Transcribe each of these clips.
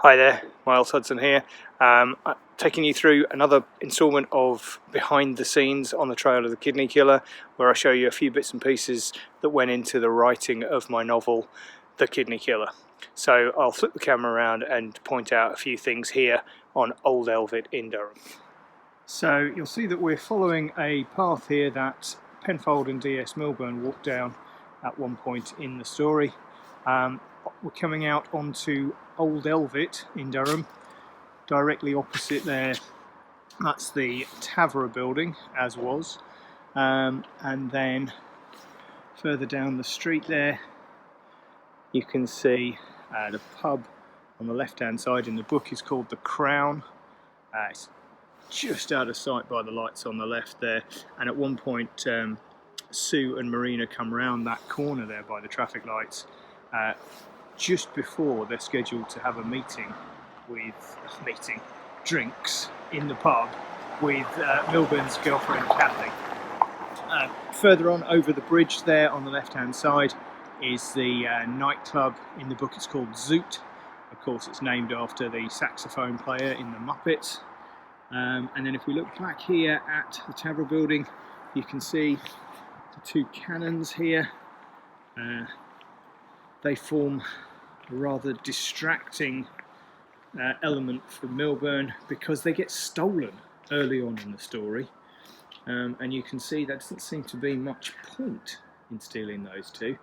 Hi there, Miles Hudson here, taking you through another instalment of behind the scenes on the trail of the kidney killer, where I show you a few bits and pieces that went into the writing of my novel, The Kidney Killer. So I'll flip the camera around and point out a few things here on Old Elvet in Durham. So you'll see that we're following a path here that Penfold and D.S. Milburn walked down at one point in the story. We're coming out onto Old Elvet in Durham. Directly opposite there, that's the Tavra building, as was. And then further down the street there, you can see the pub on the left-hand side. In the book is called The Crown. It's just out of sight by the lights on the left there. And at one point, Sue and Marina come round that corner there by the traffic lights. Just before they're scheduled to have a drinks in the pub with Milburn's girlfriend Kathy. Further on over the bridge there on the left hand side is the nightclub. In the book it's called Zoot. Of course it's named after the saxophone player in the Muppets. And then if we look back here at the Tavra building, you can see the two cannons here. They form a rather distracting element for Milburn because they get stolen early on in the story, and you can see there doesn't seem to be much point in stealing those two,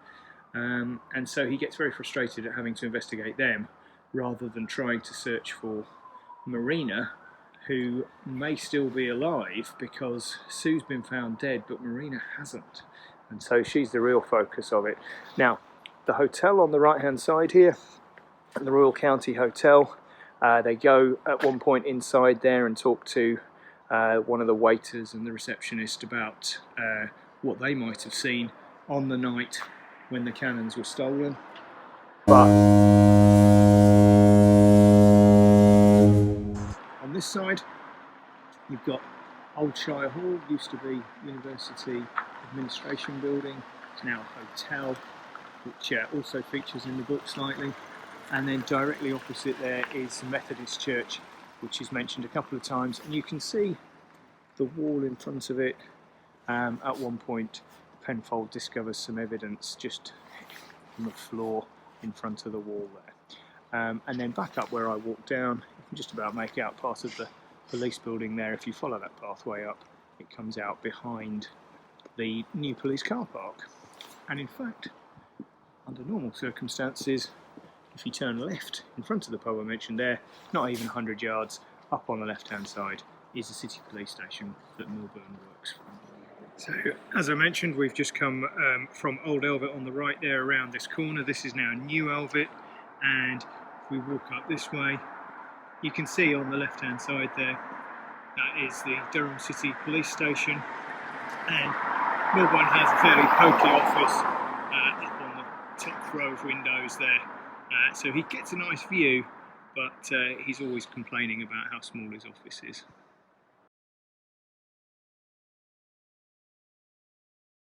and so he gets very frustrated at having to investigate them rather than trying to search for Marina, who may still be alive because Sue's been found dead but Marina hasn't, and so she's the real focus of it. Now, the hotel on the right hand side here, the Royal County Hotel, they go at one point inside there and talk to one of the waiters and the receptionist about what they might have seen on the night when the cannons were stolen. But on this side you've got Old Shire Hall, used to be University Administration Building, it's now a hotel, which also features in the book slightly. And then directly opposite there is the Methodist Church, which is mentioned a couple of times, and you can see the wall in front of it. At one point Penfold discovers some evidence just on the floor in front of the wall there. And then back up where I walked down, you can just about make out part of the police building there. If you follow that pathway up, it comes out behind the new police car park. And in fact, under normal circumstances, if you turn left in front of the pub I mentioned there, not even 100 yards up on the left hand side is the city police station that Milburn works from. So as I mentioned, we've just come from Old Elvet on the right there around this corner. This is now New Elvet, and if we walk up this way, you can see on the left hand side there, that is the Durham City police station, and Milburn has a fairly pokey office up on the top row of windows there. So he gets a nice view, but he's always complaining about how small his office is.